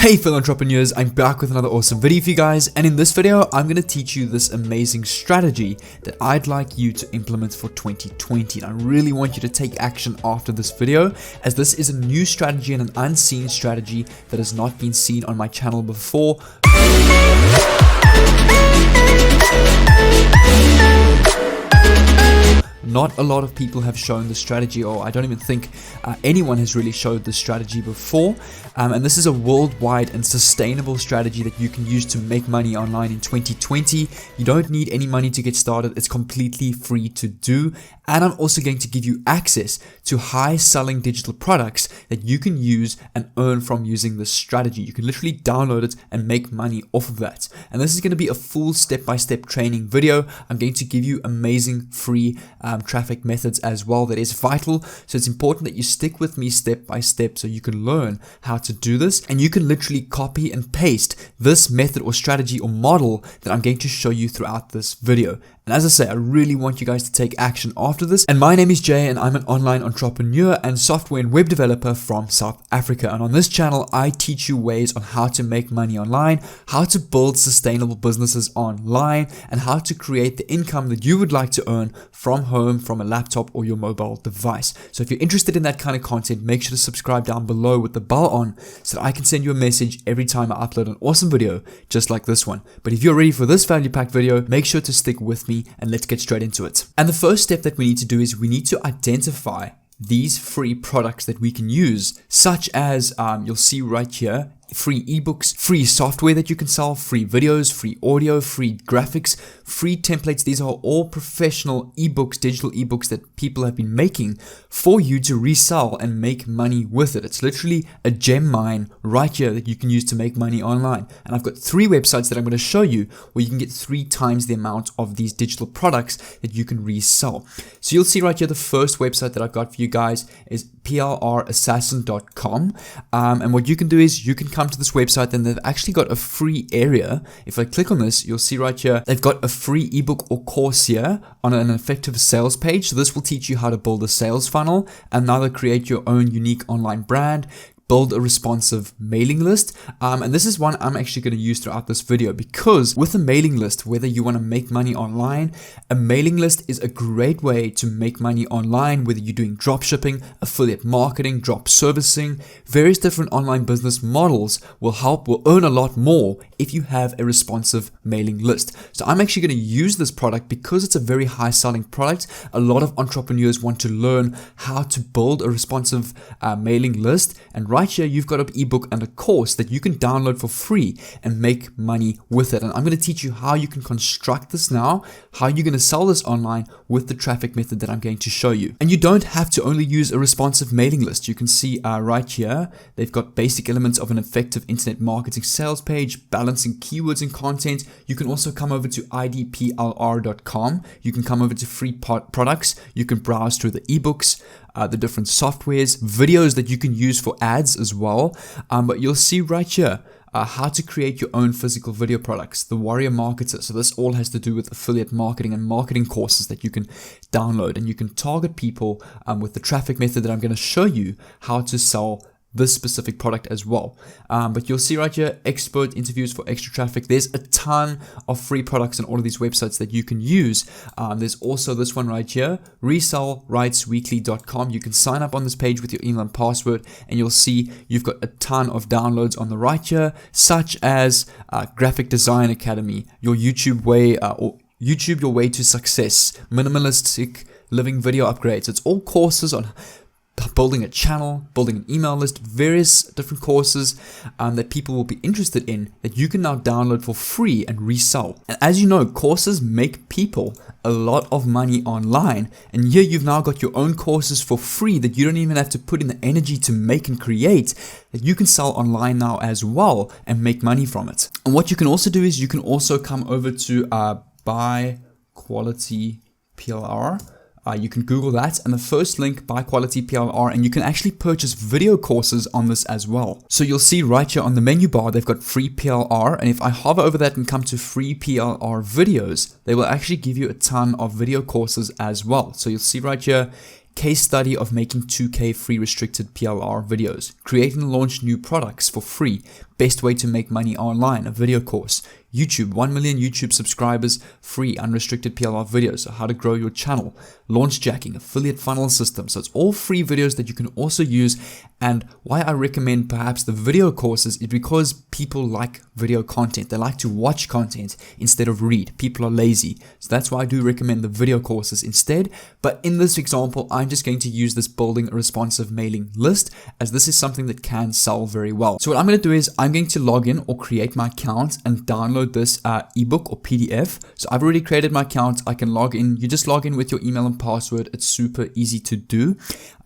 Hey fellow entrepreneurs, I'm back with another awesome video for you guys, and in this video I'm going to teach you this amazing strategy that I'd like you to implement for 2020, and I really want you to take action after this video, as this is a new strategy and an unseen strategy that has not been seen on my channel before. Not a lot of people have shown this strategy, or I don't even think anyone has really showed this strategy before. And this is a worldwide and sustainable strategy that you can use to make money online in 2020. You don't need any money to get started. It's completely free to do. And I'm also going to give you access to high selling digital products that you can use and earn from using this strategy. You can literally download it and make money off of that. And this is going to be a full step-by-step training video. I'm going to give you amazing free traffic methods as well that is vital. So it's important that you stick with me step by step so you can learn how to do this, and you can literally copy and paste this method or strategy or model that I'm going to show you throughout this video. And as I say, I really want you guys to take action after this. And my name is Jay, and I'm an online entrepreneur and software and web developer from South Africa. And on this channel, I teach you ways on how to make money online, how to build sustainable businesses online, and how to create the income that you would like to earn from home, from a laptop or your mobile device. So if you're interested in that kind of content, make sure to subscribe down below with the bell on so that I can send you a message every time I upload an awesome video just like this one. But if you're ready for this value-packed video, make sure to stick with me and let's get straight into it. And the first step that we need to do is we need to identify these free products that we can use, such as you'll see right here, free ebooks, free software that you can sell, free videos, free audio, free graphics, free templates. These are all professional ebooks, digital ebooks that people have been making for you to resell and make money with it. It's literally a gem mine right here that you can use to make money online. And I've got 3 websites that I'm going to show you where you can get 3 times the amount of these digital products that you can resell. So you'll see right here, the first website that I've got for you guys is plrassassin.com. And what you can do is you can come to this website, and they've actually got a free area. If I click on this, you'll see right here, they've got a free ebook or course here on an effective sales page. So this will teach you how to build a sales funnel and now create your own unique online brand, build a responsive mailing list. And this is one I'm actually going to use throughout this video, because with a mailing list, whether you want to make money online, a mailing list is a great way to make money online, whether you're doing drop shipping, affiliate marketing, drop servicing, various different online business models will earn a lot more if you have a responsive mailing list. So I'm actually going to use this product because it's a very high selling product. A lot of entrepreneurs want to learn how to build a responsive mailing list, and right here you've got an ebook and a course that you can download for free and make money with it. And I'm going to teach you how you can construct this now, how you're going to sell this online with the traffic method that I'm going to show you. And you don't have to only use a responsive mailing list. You can see right here, they've got basic elements of an effective internet marketing sales page, balancing keywords and content. You can also come over to idplr.com. You can come over to free products. You can browse through the ebooks, the different softwares, videos that you can use for ads as well. But you'll see right here how to create your own physical video products, the Warrior Marketer. So this all has to do with affiliate marketing and marketing courses that you can download, and you can target people with the traffic method that I'm going to show you how to sell this specific product as well. But you'll see right here, expert interviews for extra traffic. There's a ton of free products on all of these websites that you can use. There's also this one right here, resellrightsweekly.com. You can sign up on this page with your email and password, and you'll see you've got a ton of downloads on the right here, such as Graphic Design Academy, your YouTube way, or YouTube Your Way to Success, minimalistic living video upgrades. It's all courses on building a channel, building an email list, various different courses that people will be interested in that you can now download for free and resell. And as you know, courses make people a lot of money online, and here you've now got your own courses for free that you don't even have to put in the energy to make and create, that you can sell online now as well and make money from it. And what you can also do is you can also come over to Buy Quality PLR. You can Google that, and the first link, Buy Quality PLR, and you can actually purchase video courses on this as well. So you'll see right here on the menu bar, they've got free PLR, and if I hover over that and come to free PLR videos, they will actually give you a ton of video courses as well. So you'll see right here, Case study of making 2K free restricted PLR videos. Create and launch new products for free. best way to make money online, a video course. YouTube, 1 million YouTube subscribers, free unrestricted PLR videos, so how to grow your channel. Launch jacking, affiliate funnel system. So it's all free videos that you can also use. And why I recommend perhaps the video courses is because people like video content. They like to watch content instead of read. People are lazy. So that's why I do recommend the video courses instead. But in this example, I'm just going to use this building a responsive mailing list, as this is something that can sell very well. So what I'm going to do is I'm going to log in or create my account and download this ebook or PDF. So I've already created my account. I can log in. You just log in with your email and password. It's super easy to do.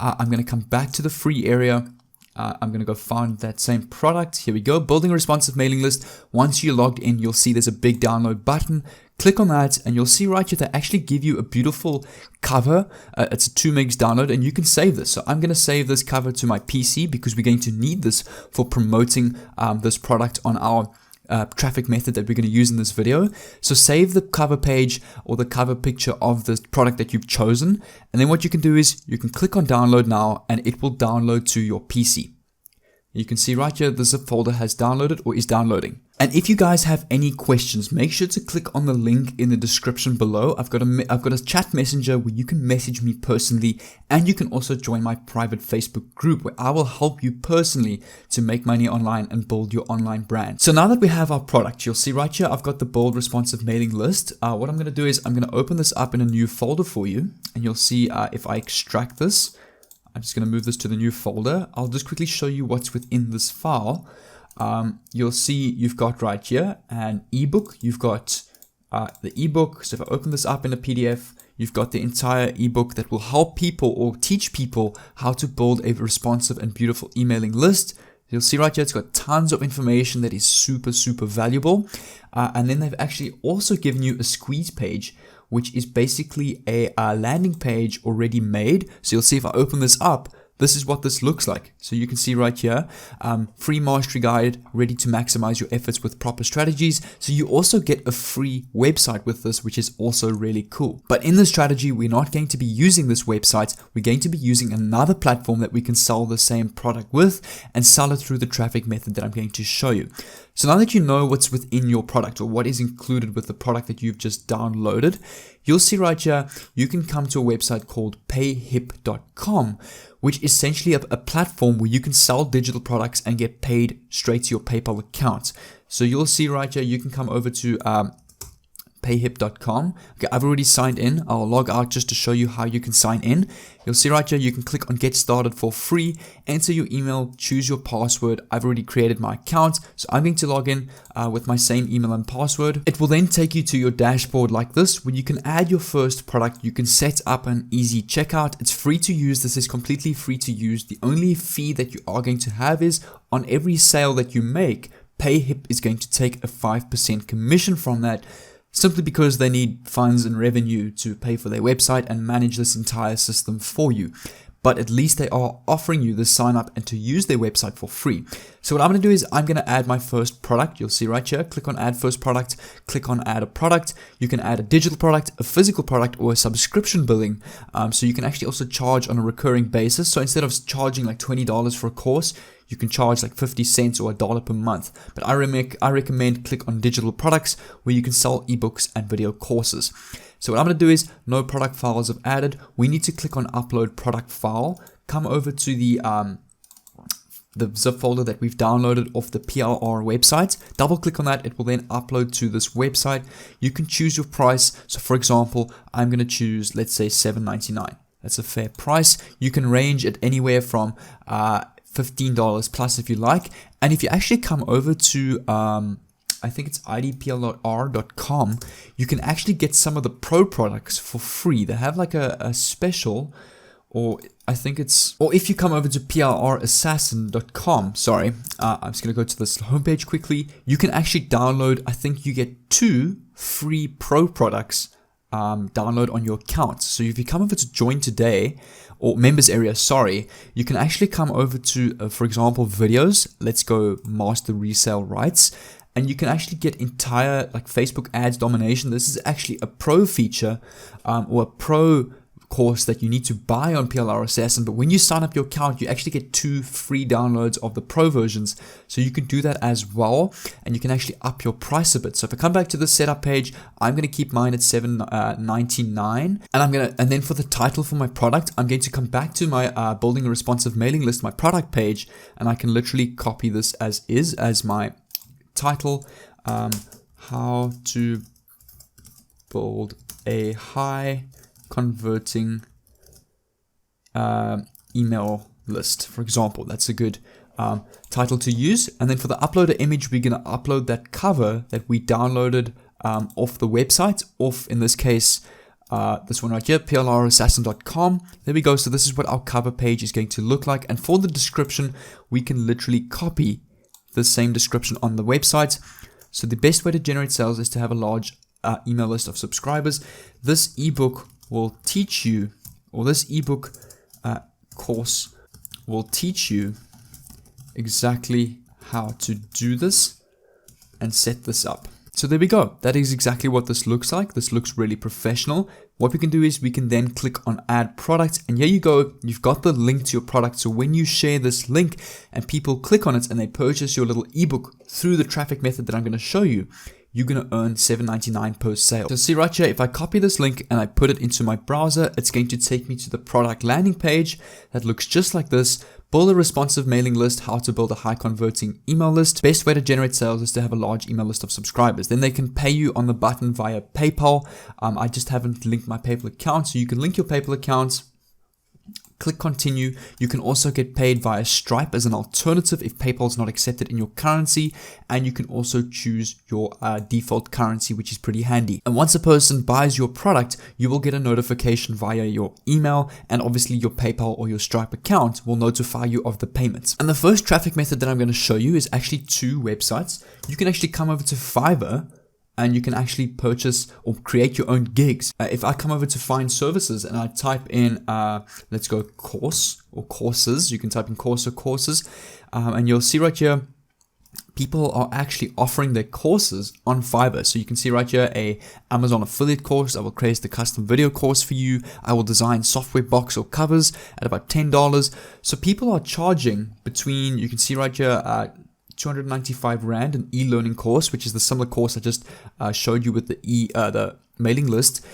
I'm going to come back to the free area. I'm going to go find that same product. Here we go. Building a responsive mailing list. Once you're logged in, you'll see there's a big download button. Click on that and you'll see right here they actually give you a beautiful cover. It's a 2 megs download and you can save this. So I'm going to save this cover to my PC because we're going to need this for promoting this product on our traffic method that we're going to use in this video. So save the cover page or the cover picture of the product that you've chosen. And then what you can do is you can click on download now and it will download to your PC. You can see right here the zip folder has downloaded or is downloading. And if you guys have any questions, make sure to click on the link in the description below. I've got a chat messenger where you can message me personally, and you can also join my private Facebook group where I will help you personally to make money online and build your online brand. So now that we have our product, you'll see right here I've got the build responsive mailing list. What I'm going to do is I'm going to open this up in a new folder for you, and you'll see if I extract this, I'm just going to move this to the new folder. I'll just quickly show you what's within this file. You'll see you've got right here an ebook. You've got the ebook. So if I open this up in a PDF, you've got the entire ebook that will help people or teach people how to build a responsive and beautiful emailing list. You'll see right here it's got tons of information that is super, super valuable. And then they've actually also given you a squeeze page, which is basically a landing page already made. So you'll see if I open this up, this is what this looks like. So you can see right here, free mastery guide, ready to maximize your efforts with proper strategies. So you also get a free website with this, which is also really cool. But in this strategy, we're not going to be using this website. We're going to be using another platform that we can sell the same product with and sell it through the traffic method that I'm going to show you. So now that you know what's within your product or what is included with the product that you've just downloaded, you'll see right here, you can come to a website called payhip.com, which is essentially a platform where you can sell digital products and get paid straight to your PayPal account. So you'll see right here, you can come over to payhip.com. Okay, I've already signed in. I'll log out just to show you how you can sign in. You'll see right here, you can click on get started for free, enter your email, choose your password. I've already created my account, so I'm going to log in with my same email and password. It will then take you to your dashboard like this, where you can add your first product. You can set up an easy checkout. It's free to use. This is completely free to use. The only fee that you are going to have is on every sale that you make, Payhip is going to take a 5% commission from that, simply because they need funds and revenue to pay for their website and manage this entire system for you. But at least they are offering you the sign up and to use their website for free. So what I'm going to do is I'm going to add my first product. You'll see right here, click on add first product, click on add a product. You can add a digital product, a physical product, or a subscription billing. So you can actually also charge on a recurring basis. So instead of charging like $20 for a course, you can charge like 50 cents or $1 per month. But I recommend click on digital products, where you can sell ebooks and video courses. So what I'm going to do is no product files have added. We need to click on upload product file, come over to the zip folder that we've downloaded off the PLR website. Double click on that. It will then upload to this website. You can choose your price. So for example, I'm going to choose, let's say $7.99. That's a fair price. You can range it anywhere from $15 plus if you like. And if you actually come over to I think it's idpl.r.com, you can actually get some of the pro products for free. They have like a special, or I think it's, or if you come over to plrassassin.com, sorry, I'm just going to go to this homepage quickly. You can actually download, I think you get 2 free pro products download on your account. So if you come over to join today, or members area, sorry, you can actually come over to, for example, videos. Let's go master resale rights. And you can actually get entire like Facebook ads domination. This is actually a pro feature or a pro course that you need to buy on PLR Assassin, but when you sign up your account, you actually get 2 free downloads of the pro versions. So you can do that as well, and you can actually up your price a bit. So if I come back to the setup page, I'm going to keep mine at $7.99, and then for the title for my product, I'm going to come back to my building a responsive mailing list, my product page, and I can literally copy this as is as my title. How to build a high converting email list, for example. That's a good title to use. And then for the uploader image, we're going to upload that cover that we downloaded off the website, in this case, this one right here, plrassassin.com. There we go. So this is what our cover page is going to look like. And for the description, we can literally copy the same description on the website. So the best way to generate sales is to have a large email list of subscribers. This ebook will teach you, or this ebook course will teach you exactly how to do this and set this up. So there we go. That is exactly what this looks like. This looks really professional. What we can do is we can then click on add product, and here you go. You've got the link to your product. So when you share this link and people click on it and they purchase your little ebook through the traffic method that I'm going to show you, you're going to earn $7.99 per sale. So see right here, if I copy this link and I put it into my browser, it's going to take me to the product landing page that looks just like this. Build a responsive mailing list, how to build a high converting email list. Best way to generate sales is to have a large email list of subscribers. Then they can pay you on the button via PayPal. I just haven't linked my PayPal account, so you can link your PayPal account. Click continue. You can also get paid via Stripe as an alternative if PayPal is not accepted in your currency, and you can also choose your default currency, which is pretty handy. And once a person buys your product, you will get a notification via your email, and obviously your PayPal or your Stripe account will notify you of the payments. And the first traffic method that I'm going to show you is actually 2 websites. You can actually come over to Fiverr, and you can actually purchase or create your own gigs. If I come over to find services and I type in, let's go course or courses, you can type in course or courses, and you'll see right here, people are actually offering their courses on Fiverr. So you can see right here, a Amazon affiliate course. I will create the custom video course for you. I will design software box or covers at about $10. So people are charging between, you can see right here, 295 Rand, an e-learning course, which is the similar course I just showed you with the mailing list,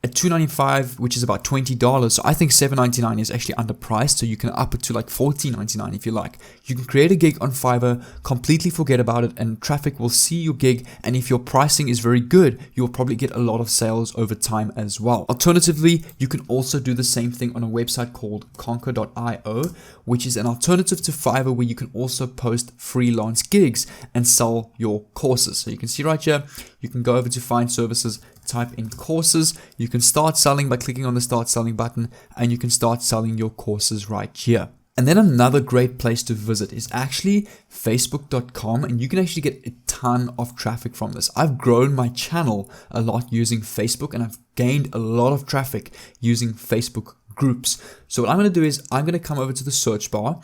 at $295, which is about $20. So I think $7.99 is actually underpriced, so you can up it to like $14.99 if you like. You can create a gig on Fiverr, completely forget about it, and traffic will see your gig, and if your pricing is very good, you'll probably get a lot of sales over time as well. Alternatively, you can also do the same thing on a website called conquer.io, which is an alternative to Fiverr, where you can also post freelance gigs and sell your courses. So you can see right here, you can go over to find services, type in courses, you can start selling by clicking on the start selling button, and you can start selling your courses right here. And then another great place to visit is actually facebook.com, and you can actually get a ton of traffic from this. I've grown my channel a lot using Facebook, and I've gained a lot of traffic using Facebook groups. So what I'm going to do is I'm going to come over to the search bar.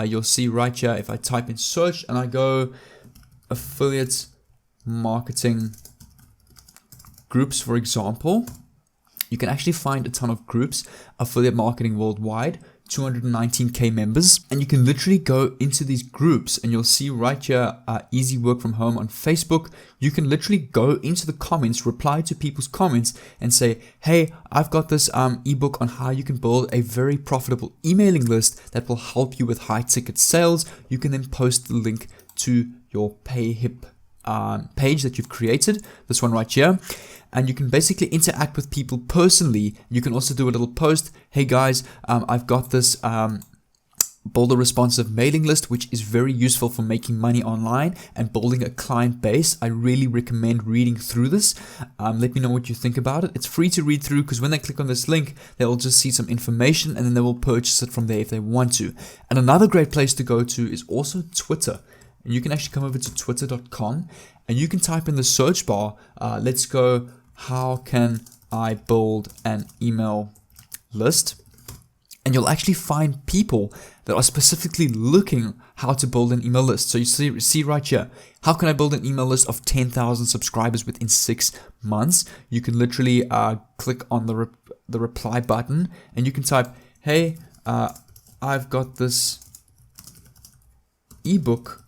You'll see right here, if I type in search and I go affiliate marketing groups, for example, you can actually find a ton of groups. Affiliate marketing worldwide, 219k members, and you can literally go into these groups, and you'll see right here, easy work from home on Facebook. You can literally go into the comments, reply to people's comments, and say, hey, I've got this ebook on how you can build a very profitable emailing list that will help you with high ticket sales. You can then post the link to your PayHip page that you've created, this one right here, and you can basically interact with people personally. You can also do a little post, hey guys, I've got this build a responsive mailing list, which is very useful for making money online and building a client base. I really recommend reading through this. Let me know what you think about it. It's free to read through, because when they click on this link, they'll just see some information, and then they will purchase it from there if they want to. And another great place to go to is also Twitter. And you can actually come over to twitter.com, and you can type in the search bar, let's go, how can I build an email list? And and you'll actually find people that are specifically looking how to build an email list. So you see right here, how can I build an email list of 10,000 subscribers within 6 months? You can literally click on the reply button, and you can type, hey, I've got this ebook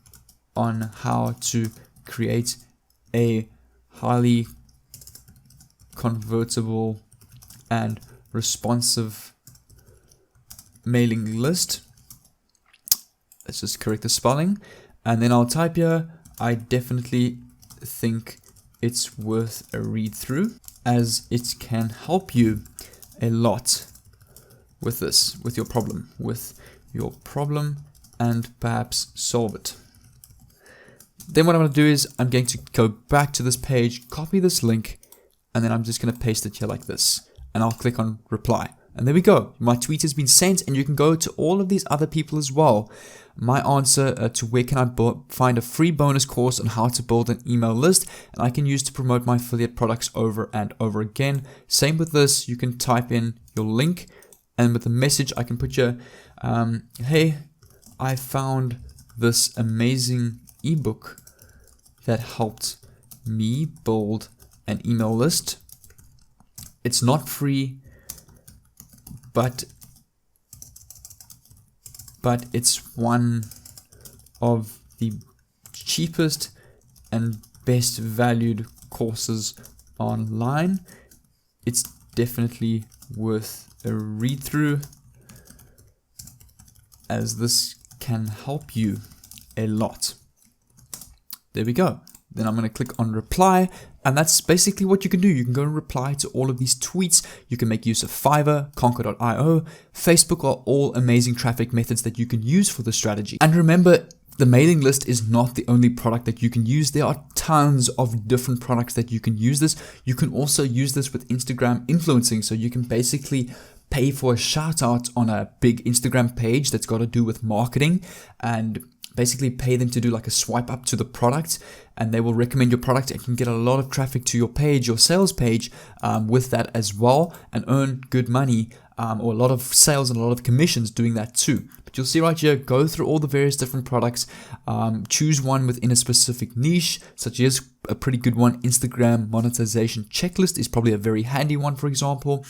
on how to create a highly convertible and responsive mailing list. Let's just correct the spelling, and then I'll type here, I definitely think it's worth a read through, as it can help you a lot with this, with your problem, and perhaps solve it. Then what I'm going to do is I'm going to go back to this page, copy this link, and then I'm just going to paste it here like this, and I'll click on reply. And there we go. My tweet has been sent, and you can go to all of these other people as well. My answer to where can I find a free bonus course on how to build an email list, and I can use to promote my affiliate products over and over again. Same with this, you can type in your link, and with the message I can put your, hey, I found this amazing ebook that helped me build an email list. It's not free, but it's one of the cheapest and best valued courses online. It's definitely worth a read through, as this can help you a lot. There we go. Then I'm going to click on reply, and that's basically what you can do. You can go and reply to all of these tweets. You can make use of Fiverr, Conquer.io, Facebook are all amazing traffic methods that you can use for this strategy. And remember, the mailing list is not the only product that you can use. There are tons of different products that you can use this. You can also use this with Instagram influencing. So you can basically pay for a shout out on a big Instagram page that's got to do with marketing, and basically pay them to do like a swipe up to the product, and they will recommend your product, and you can get a lot of traffic to your page, your sales page, with that as well, and earn good money, or a lot of sales and a lot of commissions doing that too. But you'll see right here, go through all the various different products, choose one within a specific niche, such as a pretty good one. Instagram monetization checklist is probably a very handy one, for example.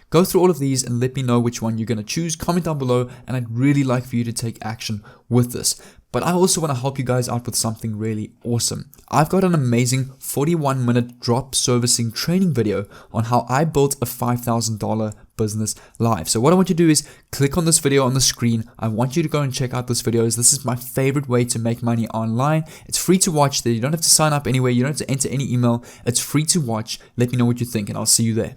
Go through all of these and let me know which one you're going to choose. Comment down below, and I'd really like for you to take action with this. But I also want to help you guys out with something really awesome. I've got an amazing 41-minute drop servicing training video on how I built a $5,000 business live. So what I want you to do is click on this video on the screen. I want you to go and check out this video, as this is my favorite way to make money online. It's free to watch. You don't have to sign up anywhere. You don't have to enter any email. It's free to watch. Let me know what you think, and I'll see you there.